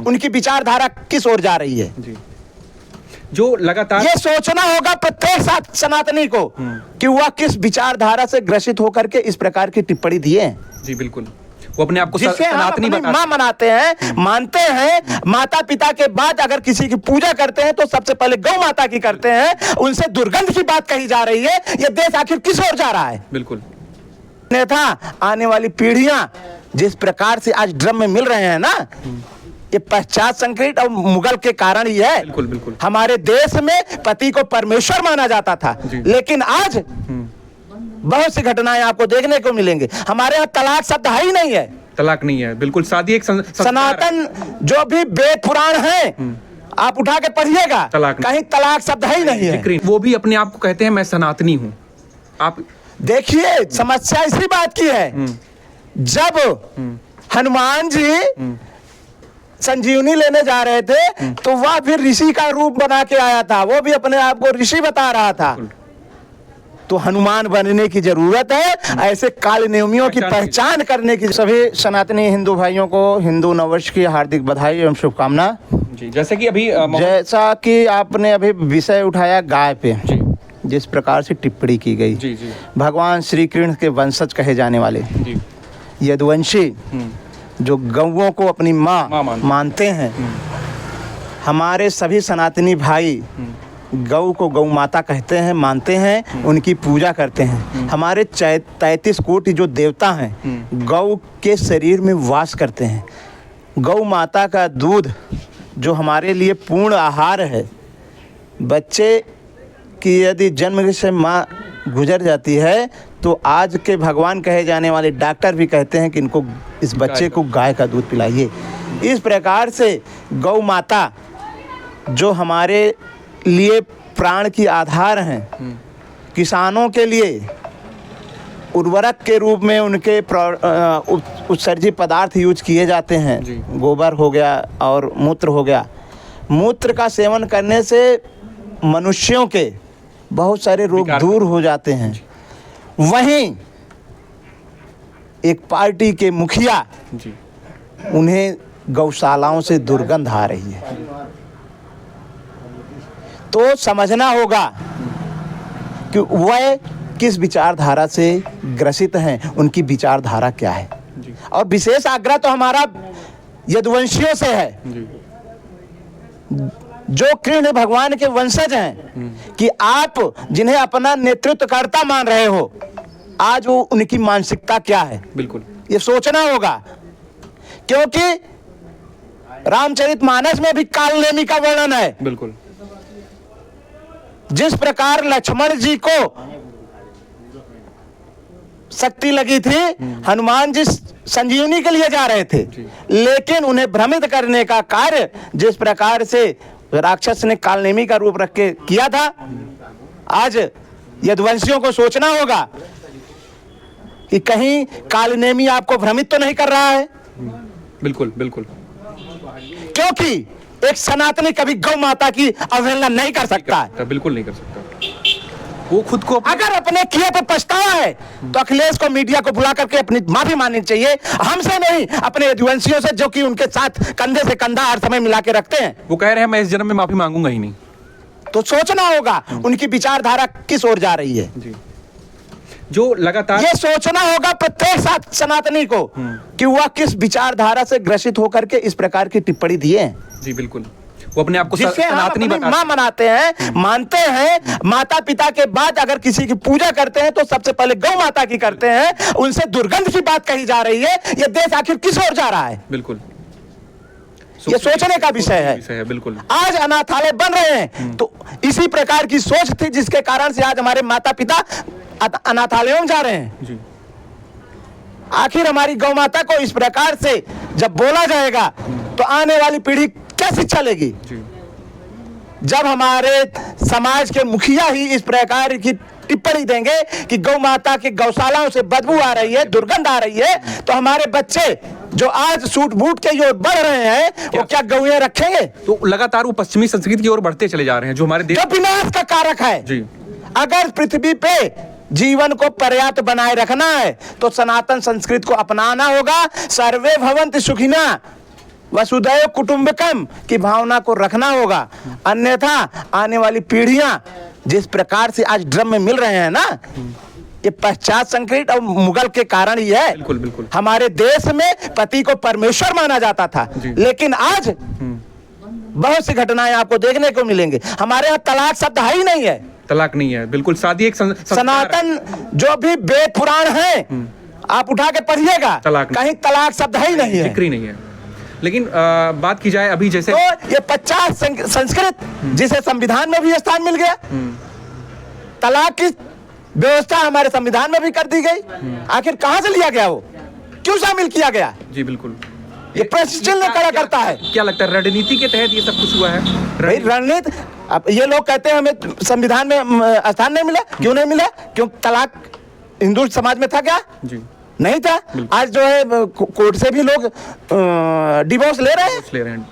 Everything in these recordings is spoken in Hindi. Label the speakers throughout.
Speaker 1: उनकी विचारधारा किस ओर जा रही है
Speaker 2: जी। जो लगातार
Speaker 1: ये सोचना होगा प्रत्येक सनातनी को कि वह किस विचारधारा से ग्रसित होकर के इस प्रकार की टिप्पणी दिए।
Speaker 2: जी बिल्कुल, वो अपने आप को
Speaker 1: जिससे हम
Speaker 2: सनातनी
Speaker 1: अपनी
Speaker 2: बताते
Speaker 1: मां मनाते हैं, मानते हैं। माता पिता के बाद अगर किसी की पूजा करते हैं तो सबसे पहले गौ माता की करते हैं। उनसे दुर्गंध की बात कही जा रही है। यह देश आखिर किस ओर जा रहा है?
Speaker 2: बिल्कुल
Speaker 1: था आने वाली पीढ़ियां जिस प्रकार से आज ड्रम में मिल रहे हैं ना, ये पश्चात संस्कृति और मुगल के कारण ही है।
Speaker 2: बिल्कुल बिल्कुल।
Speaker 1: हमारे देश में पति को परमेश्वर माना जाता था, लेकिन आज बहुत सी घटनाएं आपको देखने को मिलेंगे। हमारे यहाँ तलाक शब्द है ही नहीं है।
Speaker 2: तलाक नहीं है, बिल्कुल। शादी एक
Speaker 1: सनातन जो भी वेद पुराण है आप उठा के पढ़िएगा, कहीं तलाक शब्द है ही नहीं है।
Speaker 2: वो भी अपने आप को कहते हैं मैं सनातनी हूँ। आप
Speaker 1: देखिए समस्या इसी बात की है, जब हनुमान जी संजीवनी लेने जा रहे थे तो वह फिर ऋषि का रूप बना के आया था, वो भी अपने आप को ऋषि बता रहा था। तो हनुमान बनने की जरूरत है, ऐसे काल नियमियों की पहचान करने की। सभी सनातनी हिंदू भाइयों को हिंदू नववर्ष की हार्दिक बधाई एवं शुभकामना।
Speaker 2: जैसे कि अभी
Speaker 1: जैसा कि आपने अभी विषय उठाया गाय पे, जिस प्रकार से टिप्पणी की गई,
Speaker 2: जी जी।
Speaker 1: भगवान श्री कृष्ण के वंशज कहे जाने वाले यदुवंशी जो गौओं को अपनी माँ मानते हैं, हमारे सभी सनातनी भाई गौ को गौ माता कहते हैं, मानते हैं, उनकी पूजा करते हैं। हमारे 33 कोटि जो देवता हैं गौ के शरीर में वास करते हैं। गौ माता का दूध जो हमारे लिए पूर्ण आहार है। बच्चे कि यदि जन्म से माँ गुजर जाती है तो आज के भगवान कहे जाने वाले डॉक्टर भी कहते हैं कि इनको, इस बच्चे को गाय का दूध पिलाइए। इस प्रकार से गौ माता जो हमारे लिए प्राण की आधार हैं, किसानों के लिए उर्वरक के रूप में उनके उत्सर्जित पदार्थ यूज किए जाते हैं। गोबर हो गया और मूत्र हो गया। मूत्र का सेवन करने से मनुष्यों के बहुत सारे रोग दूर हो जाते हैं। वहीं एक पार्टी के मुखिया उन्हें गौशालाओं से दुर्गंध आ रही है, तो समझना होगा कि वह किस विचारधारा से ग्रसित हैं, उनकी विचारधारा क्या है। और विशेष आग्रह तो हमारा यदुवंशियों से है जो कृष्ण भगवान के वंशज हैं, कि आप जिन्हें अपना नेतृत्वकर्ता मान रहे हो, आज वो उनकी मानसिकता क्या है।
Speaker 2: बिल्कुल
Speaker 1: ये सोचना होगा, क्योंकि रामचरितमानस में भी कालनेमी का वर्णन है।
Speaker 2: बिल्कुल।
Speaker 1: जिस प्रकार लक्ष्मण जी को शक्ति लगी थी, हनुमान जी संजीवनी के लिए जा रहे थे, लेकिन उन्हें भ्रमित करने का कार्य जिस प्रकार से राक्षस ने कालनेमी का रूप रख के किया था, आज यदुवंशियों को सोचना होगा कि कहीं कालनेमी आपको भ्रमित तो नहीं कर रहा है।
Speaker 2: बिल्कुल बिल्कुल।
Speaker 1: क्योंकि एक सनातनी कभी गौ माता की अवहेलना नहीं कर सकता है।
Speaker 2: बिल्कुल नहीं कर सकता। वो खुद को
Speaker 1: अगर अपने किए पे पछतावा है तो अखिलेश को, मीडिया को बुला करके अपनी माफी मांगनी चाहिए। हमसे नहीं, अपने यदुवंशियों से, जो कि उनके साथ कंधे से कंधा हर समय मिला के रखते हैं।
Speaker 2: वो कह रहे हैं मैं इस जन्म में माफी मांगूंगा ही नहीं।
Speaker 1: तो सोचना होगा उनकी विचारधारा किस ओर जा रही है।
Speaker 2: जी। जो लगातार
Speaker 1: ये सोचना होगा प्रत्येक सनातनी को कि वह किस विचारधारा से ग्रसित होकर के इस प्रकार की टिप्पणी दिए।
Speaker 2: जी बिल्कुल, वो अपने आप को
Speaker 1: जिससे हम
Speaker 2: सनातनी
Speaker 1: अपनी मां मनाते हैं, मानते हैं। माता पिता के बाद अगर किसी की पूजा करते हैं तो सबसे पहले गौ माता की करते हैं। उनसे दुर्गंध की बात कही जा रही है। यह देश आखिर किस ओर जा रहा है?
Speaker 2: बिल्कुल,
Speaker 1: ये सोचने का विषय है।
Speaker 2: बिल्कुल।
Speaker 1: आज अनाथालय बन रहे हैं तो इसी प्रकार की सोच थी, जिसके कारण से आज हमारे माता पिता अनाथालयों में जा रहे हैं।
Speaker 2: जी।
Speaker 1: आखिर हमारी गौ माता को इस प्रकार से जब बोला जाएगा तो आने वाली पीढ़ी क्या शिक्षा लेगी? जब हमारे समाज के मुखिया ही इस प्रकार की टिप्पणी देंगे कि गौ माता की गौशालाओं से बदबू आ रही है, दुर्गंध आ रही है, तो हमारे बच्चे जो आज सूट बूट के जो बढ़ रहे हैं वो क्या गौएं रखेंगे?
Speaker 2: तो लगातार वो पश्चिमी संस्कृति की ओर बढ़ते चले जा रहे हैं, जो हमारे देश
Speaker 1: जो विनाश का कारक है।
Speaker 2: जी।
Speaker 1: अगर पृथ्वी पे जीवन को पर्याप्त बनाए रखना है तो सनातन संस्कृति को अपनाना होगा। सर्वे भवन्तु सुखिनः, वसुधैव कुटुंबकम की भावना को रखना होगा, अन्यथा आने वाली पीढ़ियां जिस प्रकार से आज ड्रम में मिल रहे हैं ना, ये पश्चात संस्कृत और मुगल के कारण ही है।
Speaker 2: बिल्कुल बिल्कुल।
Speaker 1: हमारे देश में पति को परमेश्वर माना जाता था, लेकिन आज बहुत सी घटनाएं आपको देखने को मिलेंगे। हमारे यहाँ तलाक शब्द है ही नहीं है,
Speaker 2: तलाक नहीं है, बिल्कुल। शादी एक
Speaker 1: सनातन जो भी वेद पुराण है आप उठा के पढ़िएगा, कहीं तलाक शब्द है ही नहीं है,
Speaker 2: जिक्र ही नहीं है। लेकिन बात की जाए अभी जैसे
Speaker 1: तो ये 50 संस्कृत जिसे संविधान में भी स्थान मिल गया, तलाक की व्यवस्था हमारे संविधान में भी कर दी गई, आखिर कहां से लिया गया, वो क्यों शामिल किया गया?
Speaker 2: जी बिल्कुल,
Speaker 1: ये प्रश्न चिन्ह खड़ा करता है।
Speaker 2: क्या लगता है रणनीति के तहत ये सब कुछ हुआ है?
Speaker 1: भाई रणनीति, अब ये लोग कहते हैं हमें संविधान में स्थान नहीं मिला, क्यों नहीं मिला? क्यों तलाक हिंदू समाज में था क्या?
Speaker 2: जी
Speaker 1: नहीं था। आज जो है कोर्ट से भी लोग डिवोर्स ले रहे हैं।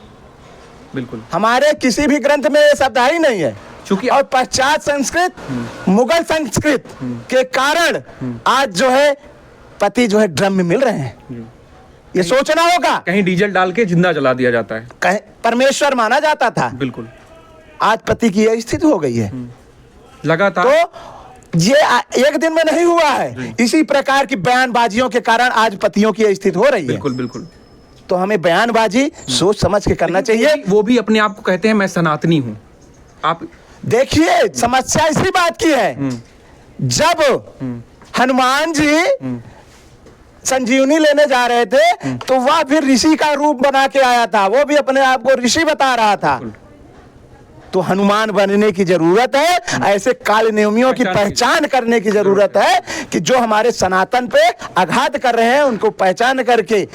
Speaker 2: बिल्कुल।
Speaker 1: हमारे किसी भी ग्रंथ में ये शब्द ही नहीं है,
Speaker 2: चूंकि
Speaker 1: और पश्चात संस्कृत मुगल संस्कृत के कारण आज जो है पति जो है ड्रम में मिल रहे हैं। ये सोचना होगा,
Speaker 2: कहीं डीजल डाल के जिंदा जला दिया जाता है,
Speaker 1: कहीं परमेश्वर माना जाता था,
Speaker 2: बिल्कुल।
Speaker 1: आज पति की यह स्थिति हो गई है।
Speaker 2: लगातार
Speaker 1: तो ये एक दिन में नहीं हुआ है, इसी प्रकार की बयानबाजियों के कारण आज पतियों की स्थिति हो रही है।
Speaker 2: बिल्कुल बिल्कुल।
Speaker 1: तो हमें बयानबाजी सोच समझ के करना चाहिए।
Speaker 2: वो भी अपने आप को कहते हैं मैं सनातनी हूँ। आप
Speaker 1: देखिए, समस्या इसी बात की है, जब हनुमान जी संजीवनी लेने जा रहे थे तो वह फिर ऋषि का रूप बना के आया था, वो भी अपने आप को ऋषि बता रहा था। तो हनुमान बनने की जरूरत है, ऐसे काल नियमियों की पहचान करने की जरूरत है कि जो हमारे सनातन पे आघात कर रहे हैं उनको पहचान करके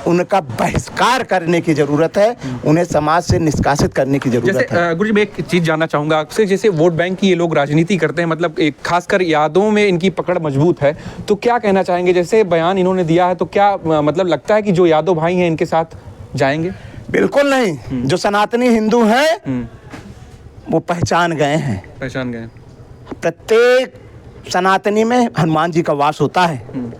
Speaker 1: उनका बहिष्कार करने की जरूरत है, उन्हें समाज से निष्कासित करने की जरूरत है।
Speaker 2: गुरु जी, मैं एक चीज जानना चाहूंगा आपसे, जैसे वोट बैंक की ये लोग राजनीति करते हैं, मतलब एक खासकर यादों में इनकी पकड़ मजबूत है, तो क्या कहना चाहेंगे? जैसे बयान इन्होंने दिया है तो क्या मतलब लगता है कि जो यादव भाई हैं इनके साथ जाएंगे?
Speaker 1: बिल्कुल नहीं। जो सनातनी हिंदू हैं वो पहचान गए हैं,
Speaker 2: पहचान गए।
Speaker 1: प्रत्येक सनातनी में हनुमान जी का वास होता है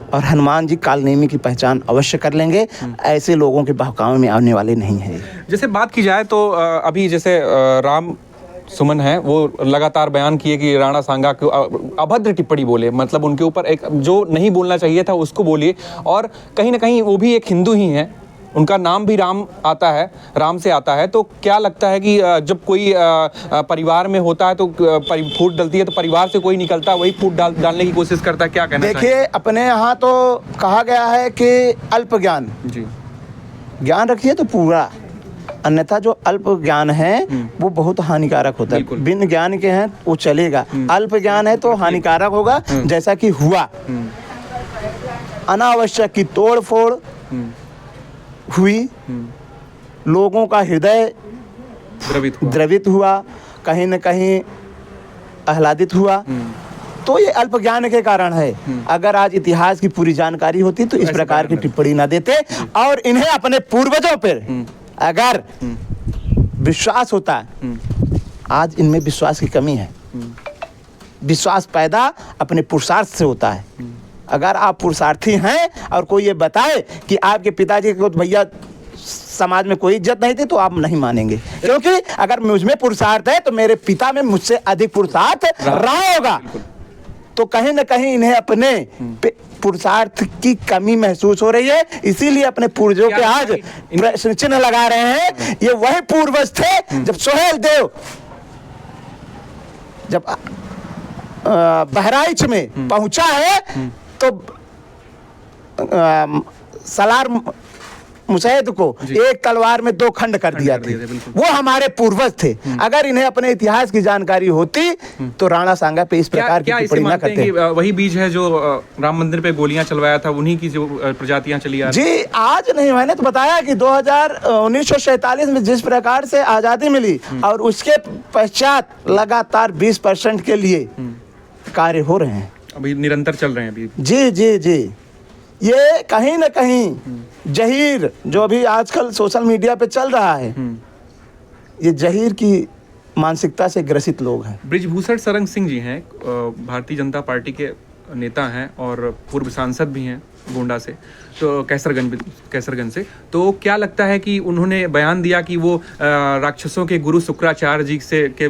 Speaker 1: और हनुमान जी कालनेमी की पहचान अवश्य कर लेंगे। ऐसे लोगों के बहकावे में आने वाले नहीं है।
Speaker 2: जैसे बात की जाए तो अभी जैसे राम सुमन है, वो लगातार बयान किए कि राणा सांगा को अभद्र टिप्पणी बोले, मतलब उनके ऊपर एक जो नहीं बोलना चाहिए था उसको बोलिए, और कहीं ना कहीं वो भी एक हिंदू ही हैं, उनका नाम भी राम आता है, राम से आता है। तो क्या लगता है कि जब कोई परिवार में होता है तो फूट डलती है तो परिवार से कोई निकलता है वही फूट डालने की कोशिश करता है, क्या कहना?
Speaker 1: देखिए, अपने यहाँ तो कहा गया है कि अल्प ज्ञान,
Speaker 2: जी,
Speaker 1: ज्ञान रखिए तो पूरा, अन्यथा जो अल्प ज्ञान है वो बहुत हानिकारक होता है। बिन ज्ञान के हैं वो चलेगा, अल्प ज्ञान है तो हानिकारक होगा। जैसा कि हुआ, अनावश्यक की तोड़ फोड़ हुई, लोगों का हृदय द्रवित हुआ, कहीं न कहीं आह्लादित हुआ, तो ये अल्प ज्ञान के कारण है। अगर आज इतिहास की पूरी जानकारी होती तो इस प्रकार की टिप्पणी ना देते, और इन्हें अपने पूर्वजों पर अगर विश्वास होता, आज इनमें विश्वास की कमी है। विश्वास पैदा अपने पुरुषार्थ से होता है। अगर आप पुरुषार्थी हैं और कोई ये बताए कि आपके पिताजी को तो भैया समाज में कोई इज्जत नहीं थी, तो आप नहीं मानेंगे, क्योंकि अगर मुझ में पुरुषार्थ है तो मेरे पिता में मुझसे अधिक पुरुषार्थ रहा होगा। तो कहीं न कहीं इन्हें अपने पुरुषार्थ की कमी महसूस हो रही है, इसीलिए अपने पूर्वजों के आज प्रश्न चिन्ह लगा रहे हैं। ये वही पूर्वज थे जब सोहेल देव जब बहराइच में पहुंचा है तो सलार मुसैद को एक तलवार में 2 खंड कर दिया था। वो हमारे पूर्वज थे। अगर इन्हें अपने इतिहास की जानकारी होती तो राणा सांगा पे इस प्रकार की टिप्पणी न करते।
Speaker 2: वही बीज है जो राम मंदिर पे गोलियां चलवाया था, उन्हीं की जो प्रजातियां चली आ रही।
Speaker 1: जी, आज नहीं, मैंने तो बताया कि 1947 में जिस प्रकार से आजादी मिली और उसके पश्चात लगातार 20% के लिए कार्य हो रहे हैं,
Speaker 2: अभी निरंतर चल रहे हैं अभी।
Speaker 1: जी जी जी, ये कहीं न कहीं जहीर जो अभी आजकल सोशल मीडिया पे चल रहा है, ये जहीर की मानसिकता से ग्रसित लोग हैं।
Speaker 2: बृजभूषण शरण सिंह जी हैं, भारतीय जनता पार्टी के नेता हैं और पूर्व सांसद भी हैं। गोंडा से, तो कैसरगंज से। तो क्या लगता है कि उन्होंने बयान दिया कि वो राक्षसों के गुरु शुक्राचार्य जी से के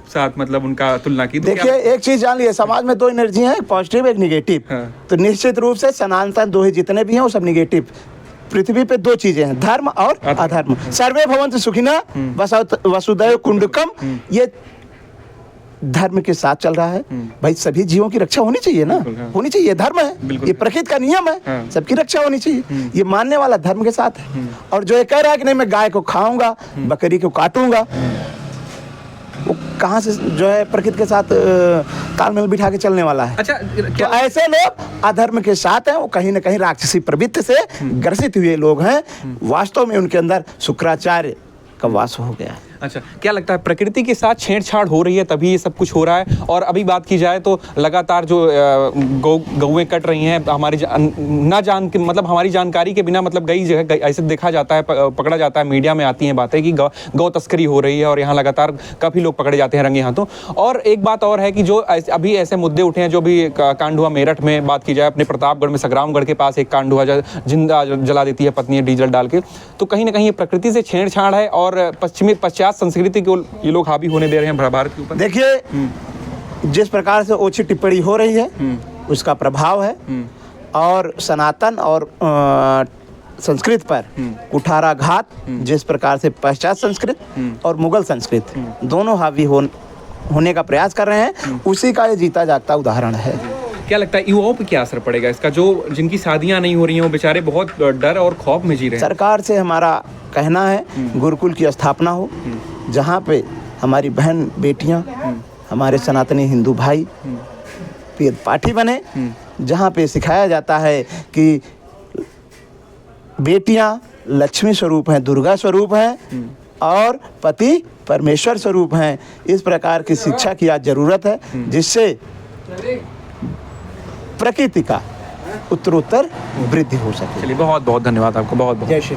Speaker 2: साथ मतलब उनका तुलना की। तो
Speaker 1: देखिए एक चीज जान लिया, समाज में दो एनर्जी है, एक पॉजिटिव एक निगेटिव।
Speaker 2: हाँ।
Speaker 1: तो निश्चित रूप से सनातन दोहे जितने भी हैं वो सब निगेटिव। पृथ्वी पे दो चीजें हैं, धर्म और अधर्म। सर्वे भवन्तु सुखिनः वसुधैव कुटुम्बकम्, ये धर्म के साथ चल रहा है। भाई सभी जीवों की रक्षा होनी चाहिए ना, होनी चाहिए, ये धर्म है, ये प्रकृति का नियम है, सबकी रक्षा होनी चाहिए। ये मानने वाला धर्म के साथ है। और जो ये कह रहा है कि नहीं मैं गाय को खाऊंगा, बकरी को काटूंगा, वो कहाँ से जो है प्रकृति के साथ तालमेल बिठा के चलने वाला है।
Speaker 2: अच्छा,
Speaker 1: तो ऐसे लोग अधर्म के साथ हैं, वो कहीं ना कहीं राक्षसी प्रवृत्ति से ग्रसित हुए लोग हैं। वास्तव में उनके अंदर शुक्राचार्य का वास हो गया है।
Speaker 2: अच्छा, क्या लगता है प्रकृति के साथ छेड़छाड़ हो रही है तभी ये सब कुछ हो रहा है? और अभी बात की जाए तो लगातार जो गौएं कट रही हैं, हमारी ना जान के मतलब हमारी जानकारी के बिना, मतलब कई जगह ऐसे देखा जाता है, पकड़ा जाता है, मीडिया में आती हैं बातें कि गौ तस्करी हो रही है और यहाँ लगातार काफ़ी लोग पकड़े जाते हैं रंगे हाथों। और एक बात और है कि जो अभी ऐसे मुद्दे उठे हैं, जो भी कांड हुआ मेरठ में, बात की जाए अपने प्रतापगढ़ में संग्रामगढ़ के पास एक कांड हुआ, जिंदा जला देती है पत्नी डीजल डाल के। तो कहीं ना कहीं ये प्रकृति से छेड़छाड़ है और पाश्चात्य संस्कृति को ये लोग हावी होने दे रहे हैं भारत के ऊपर।
Speaker 1: देखिए जिस प्रकार से ओछी टिप्पणी हो रही है उसका प्रभाव है, और सनातन और संस्कृत पर कुठाराघात जिस प्रकार से पाश्चात्य संस्कृत और मुगल संस्कृत दोनों हावी होने का प्रयास कर रहे हैं, उसी का ये जीता जागता उदाहरण है।
Speaker 2: क्या लगता है युवाओं पे क्या असर पड़ेगा इसका, जो जिनकी शादियां नहीं हो रही हैं, वो बेचारे बहुत डर और खौफ में जी रहे हैं?
Speaker 1: सरकार से हमारा कहना है गुरुकुल की स्थापना हो, जहाँ पे हमारी बहन बेटियां, हमारे सनातनी हिंदू भाई वेद पाठी बने, जहाँ पे सिखाया जाता है कि बेटियां लक्ष्मी स्वरूप हैं, दुर्गा स्वरूप हैं और पति परमेश्वर स्वरूप हैं। इस प्रकार की शिक्षा की आज जरूरत है, जिससे प्रकृति का उत्तरोत्तर वृद्धि हो सके।
Speaker 2: चलिए, बहुत बहुत धन्यवाद आपको, बहुत बहुत।
Speaker 1: जय श्री